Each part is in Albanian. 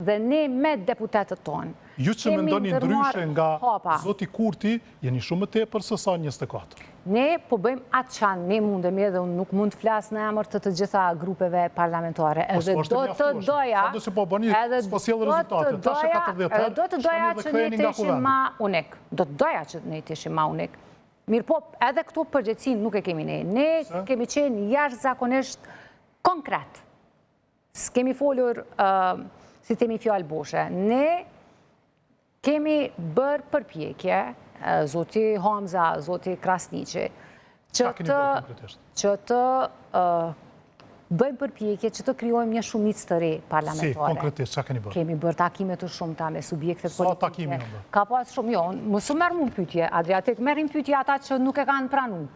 edhe ne me deputetët tonë. Ju që mendoni ndryshe nga zoti Kurti, jeni shumë të tepër se sa 24. Ne po bëjmë atë qanë, ne mundemi edhe unë nuk mund të flasë në emër të gjitha grupeve parlamentare. Edhe do të doja, edhe do të doja që ne të ishim ma unik. Do të doja që ne të ishim ma unik. Mirë po, edhe këtu përgjithësin nuk e kemi ne. Ne kemi qenë jashtëzakonisht konkret. S'kemi folur si temi fjallë boshe. Ne kemi bërë përpjekje, zoti Hamza, zoti Krasniqi, që të bëjmë përpjekje, që të kryojmë një shumicë të re parlamentare. Si, konkretisht, që keni bërë? Kemi bërë takime të shumëta me subjektet politike. Sa takime në bërë? Ka pas shumë, jo, mësë merë mu pytje, Adriatik, merim pytje ata që nuk e kanë pranu.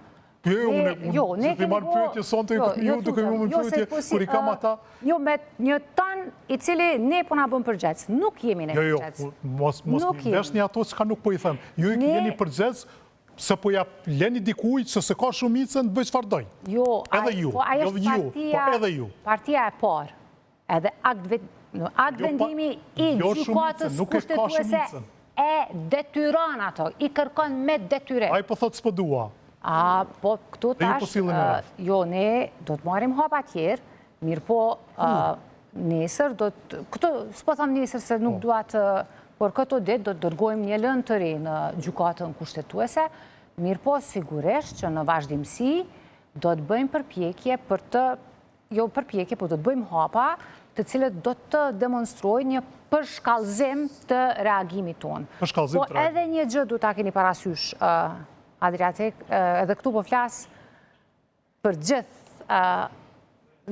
Jo, unë të marë pyetje sonte ju duke ju më pyetje, kur i kam ata... Jo, me një tanë i cili ne po nga bëm përgjec, nuk jemi ne përgjec. Jo, mos vesh një ato që ka nuk po i them. Ju jeni përgjec se po ja leni dikuj që se ka shumicën të bëjë çfarë doj. Jo, edhe ju, edhe ju. Partia e parë, edhe akt vendimi i gjykatës kushtetuese e detyron ato, i kërkon me detyre. Ai po thotë s'po dua. Po këtu tash, jo, ne do të marim hapa tjerë, mirë po nesër, këtu s'po tham nesër se nuk duat, por këto dit do të dërgojmë një lëndë të re në gjykatën kushtetuese, mirë po sigurisht që në vazhdimsi do të bëjmë përpjekje për të, jo përpjekje, po do të bëjmë hapa të cilët do të demonstrojnë një përshkallëzim të reagimit tonë. Po edhe një gjë du ta keni parasysh, Adriatik, edhe këtu po flasë për gjithë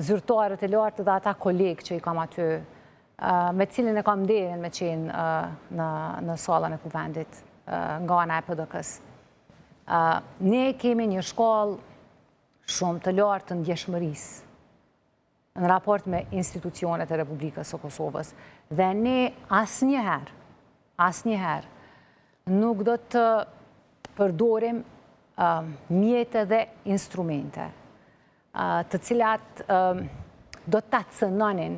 zyrtarët e lartë dhe ata kolegë që i kam aty, me cilin e kam nderin me qenë në salën e kuvendit nga ana e PDK-s. Ne kemi një shkallë shumë të lartë të ndjeshmërisë në raport me institucionet e Republikës së Kosovës. Dhe ne asnjëherë nuk do të përdorim mjete dhe instrumente të cilat do të cënonin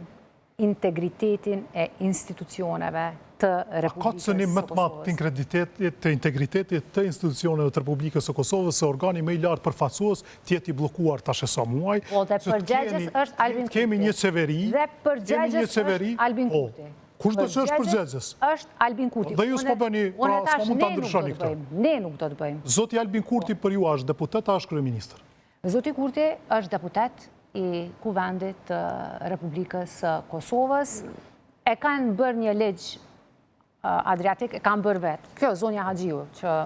integritetin e institucioneve të Republikës së Kosovës. A ka cënim më të madh të integritetit të institucioneve të Republikës së Kosovës se organi më i lartë përfaqësues të jetë i bllokuar tash e sa muaj? Po, dhe përgjegjës është Albin Kurti. Kemi një qeveri. Dhe përgjegjës është Albin Kurti. Kush do që është përgjegjës? Është Albin Kurti. Dhe ju s'po bëni, pra s'po mund të ndryshoni këtë. Ne nuk do të bëjmë. Zoti Albin Kurti për ju është deputet a është kryeministër? Zoti Kurti është deputet i kuvendit të Republikës së Kosovës. E kanë bërë një ligj, Adriatik, e kanë bërë vetë. Kjo, zonja Haxhiu, që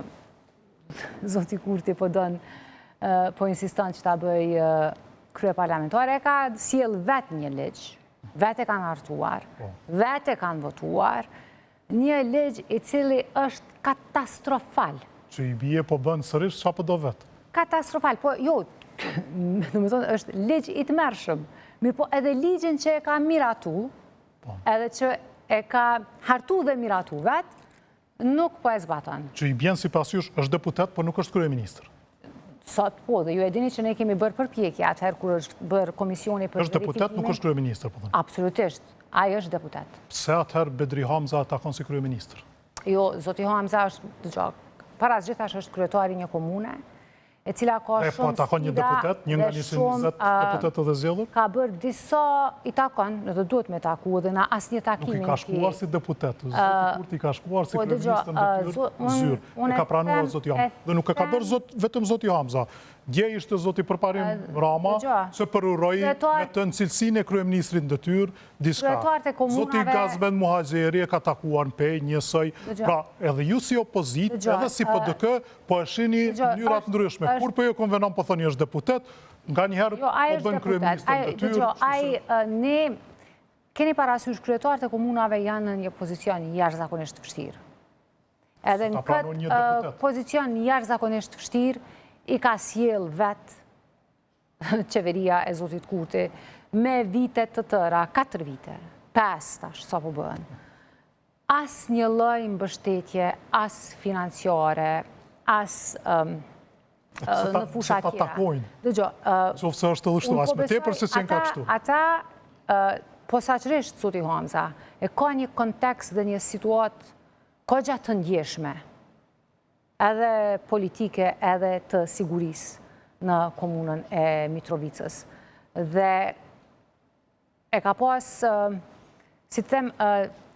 Zoti Kurti po insiston që ta bëj krye parlamentare, ka sjell vetë një ligj. Vete kanë hartuar, vete kanë votuar, një ligj i cili është katastrofal. Që i bie po bënë sërish, qa po do vetë? Katastrofal, po jo, në më thonë, është ligj i të mërshëm. Mirë po edhe ligjin që e ka miratu, edhe që e ka hartu dhe miratu vetë, nuk po e zbatan. Që i bjenë si pasjush është deputet, po nuk është kryeministër. Sot po, dhe ju e dini që ne kemi bërë përpjekje atëherë kur është bërë komisioni për verifikimin. Është deputet, nuk është kryeministër, po thënë? Absolutisht, ai është deputet. Pse atëherë Bedri Hamza atakon si kryeministër? Jo, zoti Hamza është, para gjithash është kryetari një komune, e cila ka shumë sfida. Po atakon një deputet, një nga 120 deputetë dhe zgjedhur? Ka bërë disa i takon, në të duhet me taku dhe në asnjë takimin. Nuk i ka shkuar si deputet, zoti Kurti ka shkuar si kryeministër në detyrë zyrë. E ka pranuar zoti Hamza. Dhe nuk e ka bërë vetëm zoti Hamza. Dje ishte zoti përparim Rama, që përuroj me të nëcilësin e kryeministrit në detyrë, diska. Zoti Gazben Muhajgjeri e ka takuar në pej, njësoj. Pra, edhe ju si opozit, edhe si PDK, po e shini njërat ndryshme. Kur për jo konvenon po thoni është deputet, nga njëherë po bënë kryeministër në detyrë. Ne keni parasysh kryetarët e komunave janë në një pozicion jashtëzakonisht vështirë. Edhe në këtë pozicion jashtëzakonisht vështirë, i ka sjell vetë qeveria e zotit Kurti me vitet të tëra, 4 vite, 5 tash, sa po bëhen. As një lloj mbështetje, as financiare, as në fusha tjera. Dëgjo, qoftë se është të lështu, as me tepër se qenë ka kështu. Ata posaçërisht, zoti Hamza, e ka një kontekst dhe një situatë kogja të ndjeshme, edhe politike, edhe të sigurisë në komunën e Mitrovicës. Dhe e ka pas, si të them,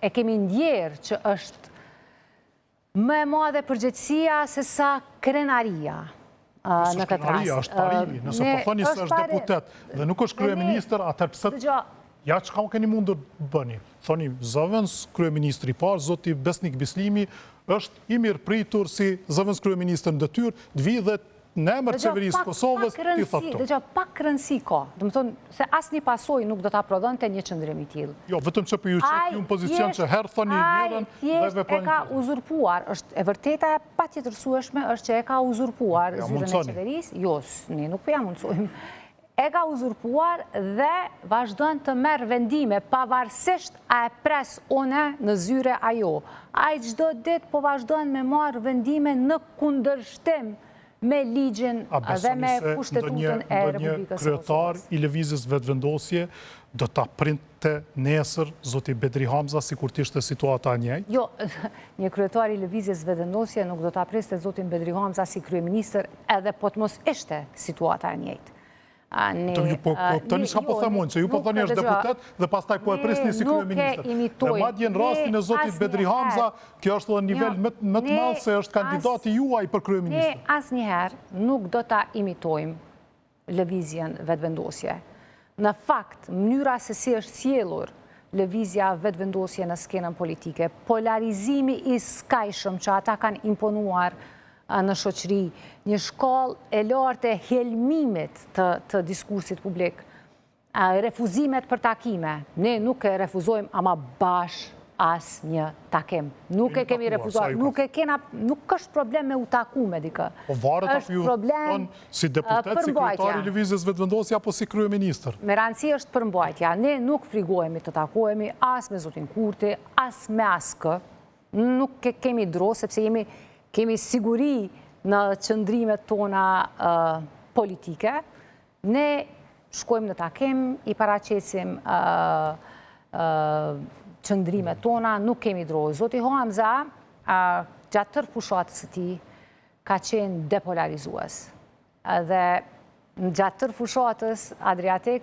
e kemi ndjerë që është më e madhe përgjegjësia se sa krenaria në këtë rast. Është parimi, nëse po thoni se është deputet dhe nuk është kryeministër, atëherë pse ja çka keni mundur bëni? Thoni zëvendës kryeministri i parë, zoti Besnik Bislimi, është i mirëpritur si zëvendës kryeministër në detyrë, të vi dhe në emër të qeverisë Kosovës ti thotë. Dëgjoj, pak rëndësi ka. Do të thonë se asnjë pasojë nuk do ta prodhonte një qëndrim i tillë. Jo, vetëm që për ju çet një pozicion që herë thoni njërin dhe veproni. E ka uzurpuar, është e vërteta e patjetërsueshme është që e ka uzurpuar zyrën e qeverisë. Jo, ne nuk po ja mundsojmë. E ka uzurpuar dhe vazhdon të merr vendime pavarësisht a e pres one në zyre ajo. Ai çdo ditë po vazhdon me marr vendime në kundërshtim me ligjin dhe me kushtetutën e Republikës Kosovës. Kryetar i lëvizjes vetëvendosje do ta printe nesër zoti Bedri Hamza sikur të ishte situata e njëjtë? Jo, një kryetar i lëvizjes vetëvendosje nuk do ta priste zotin Bedri Hamza si kryeministër edhe po të mos ishte situata e njëjtë. Tani çka po them unë, që ju po thoni është deputet dhe pastaj po e prisni si kryeministër. Dhe madje në rastin e zotit Bedri Hamza, kjo është edhe nivel më të madh se është kandidati juaj për kryeministër. Ne asnjëherë nuk do ta imitojmë lëvizjen vetëvendosje. Në fakt, mënyra se si është sjellur lëvizja vetëvendosje në skenën politike, polarizimi i skajshëm që ata kanë imponuar në shoqëri, një shkallë e lartë e helmimit të diskursit publik, refuzimet për takime. Ne nuk e refuzojmë ama bash as një takim. Nuk e kemi refuzuar, nuk është problem me u taku me dikë. Po varet apo ju thonë si deputet, si kryetari i lëvizjes vetëvendosje apo si kryeministër? Me rëndësi është përmbajtja. Ne nuk frigojemi të takohemi as me zotin Kurti, as me askë. Nuk kemi dro, sepse kemi siguri në qëndrimet tona politike. Ne shkojmë në takim, i paraqesim qëndrimet tona, nuk kemi dro. Zoti Hamza, gjatë tërë fushatës së tij, ka qenë depolarizues. Dhe gjatë tërë fushatës, Adriatik